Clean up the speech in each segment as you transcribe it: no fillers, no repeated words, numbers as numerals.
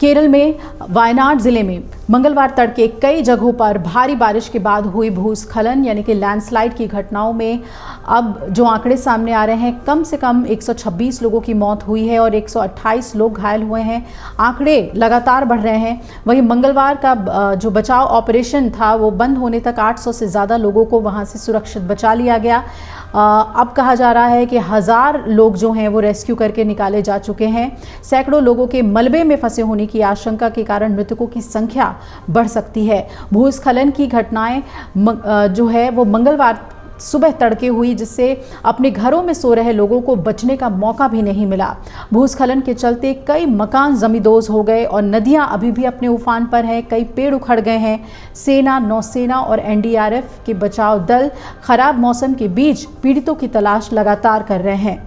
केरल में वायनाड जिले में मंगलवार तड़के कई जगहों पर भारी बारिश के बाद हुई भूस्खलन यानी कि लैंडस्लाइड की घटनाओं में अब जो आंकड़े सामने आ रहे हैं, कम से कम 126 लोगों की मौत हुई है और 128 लोग घायल हुए हैं। आंकड़े लगातार बढ़ रहे हैं। वहीं मंगलवार का जो बचाव ऑपरेशन था वो बंद होने तक 800 से ज़्यादा लोगों को वहां से सुरक्षित बचा लिया गया। अब कहा जा रहा है कि 1000 लोग जो हैं वो रेस्क्यू करके निकाले जा चुके हैं। सैकड़ों लोगों के मलबे में फंसे होने की आशंका के कारण मृतकों की संख्या बढ़ सकती है। भूस्खलन की घटनाएं जो है वो मंगलवार सुबह तड़के हुई, जिससे अपने घरों में सो रहे लोगों को बचने का मौका भी नहीं मिला। भूस्खलन के चलते कई मकान जमींदोज हो गए और नदियां अभी भी अपने उफान पर हैं। कई पेड़ उखड़ गए हैं। सेना, नौसेना और एनडीआरएफ के बचाव दल खराब मौसम के बीच पीड़ितों की तलाश लगातार कर रहे हैं।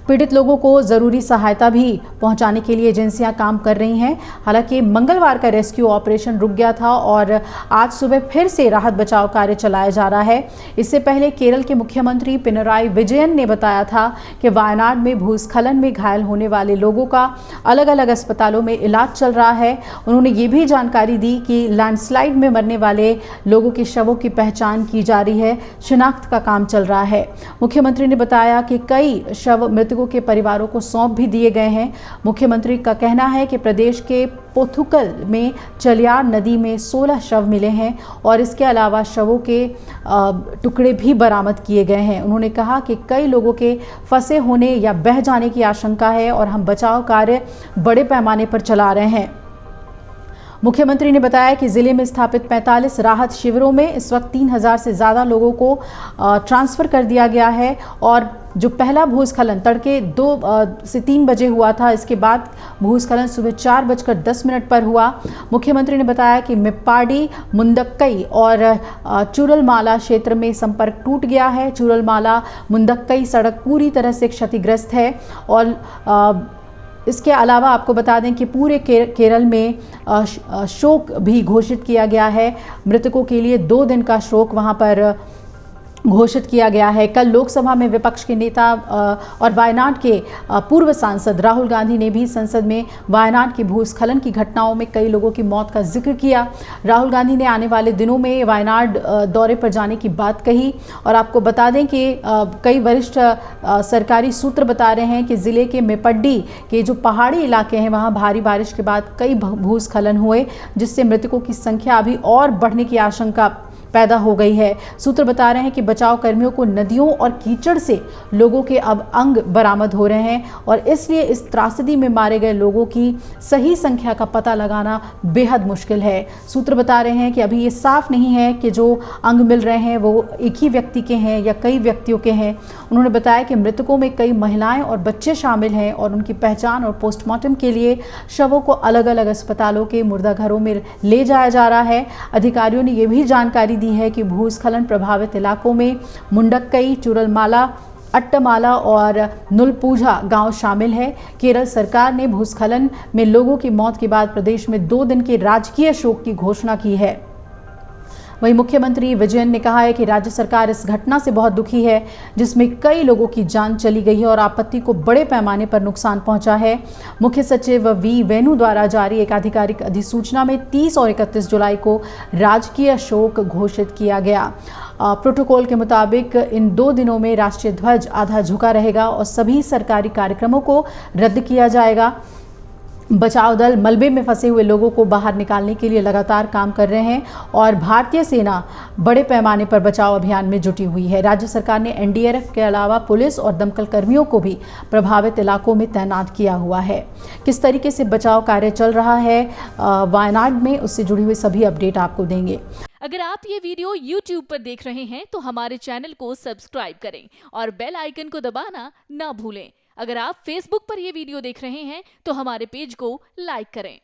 पीड़ित लोगों को ज़रूरी सहायता भी पहुंचाने के लिए एजेंसियां काम कर रही हैं। हालांकि मंगलवार का रेस्क्यू ऑपरेशन रुक गया था और आज सुबह फिर से राहत बचाव कार्य चलाया जा रहा है। इससे पहले केरल के मुख्यमंत्री पिनराई विजयन ने बताया था कि वायनाड में भूस्खलन में घायल होने वाले लोगों का अलग अलग अस्पतालों में इलाज चल रहा है। उन्होंने ये भी जानकारी दी कि लैंडस्लाइड में मरने वाले लोगों के शवों की पहचान की जा रही है। शिनाख्त का काम चल रहा है। मुख्यमंत्री ने बताया कि कई शव मृतकों के परिवारों को सौंप भी दिए गए हैं। मुख्यमंत्री का कहना है कि प्रदेश के पोथुकल में चलियार नदी में 16 शव मिले हैं और इसके अलावा शवों के टुकड़े भी बरामद किए गए हैं। उन्होंने कहा कि कई लोगों के फंसे होने या बह जाने की आशंका है और हम बचाव कार्य बड़े पैमाने पर चला रहे हैं। मुख्यमंत्री ने बताया कि जिले में स्थापित 45 राहत शिविरों में इस वक्त 3000 से ज़्यादा लोगों को ट्रांसफ़र कर दिया गया है और जो पहला भूस्खलन तड़के 2 से 3 बजे हुआ था, इसके बाद भूस्खलन सुबह 4:10 पर हुआ। मुख्यमंत्री ने बताया कि मेप्पाडी, मुंदक्कई और चूरलमाला क्षेत्र में संपर्क टूट गया है। चूरलमाला मुंदक्कई सड़क पूरी तरह से क्षतिग्रस्त है और इसके अलावा आपको बता दें कि पूरे केरल में शोक भी घोषित किया गया है। मृतकों के लिए 2 दिन का शोक वहां पर घोषित किया गया है। कल लोकसभा में विपक्ष के नेता और वायनाड के पूर्व सांसद राहुल गांधी ने भी संसद में वायनाड की भूस्खलन की घटनाओं में कई लोगों की मौत का जिक्र किया। राहुल गांधी ने आने वाले दिनों में वायनाड दौरे पर जाने की बात कही और आपको बता दें कि कई वरिष्ठ सरकारी सूत्र बता रहे हैं कि ज़िले के मेप्पाडी के जो पहाड़ी इलाके हैं वहाँ भारी बारिश के बाद कई भूस्खलन हुए, जिससे मृतकों की संख्या अभी और बढ़ने की आशंका पैदा हो गई है। सूत्र बता रहे हैं कि बचाव कर्मियों को नदियों और कीचड़ से लोगों के अब अंग बरामद हो रहे हैं और इसलिए इस त्रासदी में मारे गए लोगों की सही संख्या का पता लगाना बेहद मुश्किल है। सूत्र बता रहे हैं कि अभी ये साफ नहीं है कि जो अंग मिल रहे हैं वो एक ही व्यक्ति के हैं या कई व्यक्तियों के हैं। उन्होंने बताया कि मृतकों में कई महिलाएं और बच्चे शामिल हैं और उनकी पहचान और पोस्टमार्टम के लिए शवों को अलग अलग अस्पतालों के मुर्दाघरों में ले जाया जा रहा है। अधिकारियों ने यह भी जानकारी दी है कि भूस्खलन प्रभावित इलाकों में मुंडक्कई, चूरलमाला, अट्टमाला और नुलपूझा गांव शामिल है। केरल सरकार ने भूस्खलन में लोगों की मौत के बाद प्रदेश में 2 दिन के राजकीय शोक की घोषणा की है। वहीं मुख्यमंत्री विजयन ने कहा है कि राज्य सरकार इस घटना से बहुत दुखी है, जिसमें कई लोगों की जान चली गई है और आपत्ति को बड़े पैमाने पर नुकसान पहुंचा है। मुख्य सचिव वी वेणु द्वारा जारी एक आधिकारिक अधिसूचना में 30 और 31 जुलाई को राजकीय शोक घोषित किया गया। प्रोटोकॉल के मुताबिक इन 2 दिनों में राष्ट्रीय ध्वज आधा झुका रहेगा और सभी सरकारी कार्यक्रमों को रद्द किया जाएगा। बचाव दल मलबे में फंसे हुए लोगों को बाहर निकालने के लिए लगातार काम कर रहे हैं और भारतीय सेना बड़े पैमाने पर बचाव अभियान में जुटी हुई है। राज्य सरकार ने एनडीआरएफ के अलावा पुलिस और दमकल कर्मियों को भी प्रभावित इलाकों में तैनात किया हुआ है। किस तरीके से बचाव कार्य चल रहा है वायनाड में, उससे जुड़ी हुई सभी अपडेट आपको देंगे। अगर आप ये वीडियो YouTube पर देख रहे हैं तो हमारे चैनल को सब्सक्राइब करें और बेल आइकन को दबाना ना भूलें। अगर आप Facebook पर ये वीडियो देख रहे हैं तो हमारे पेज को लाइक करें।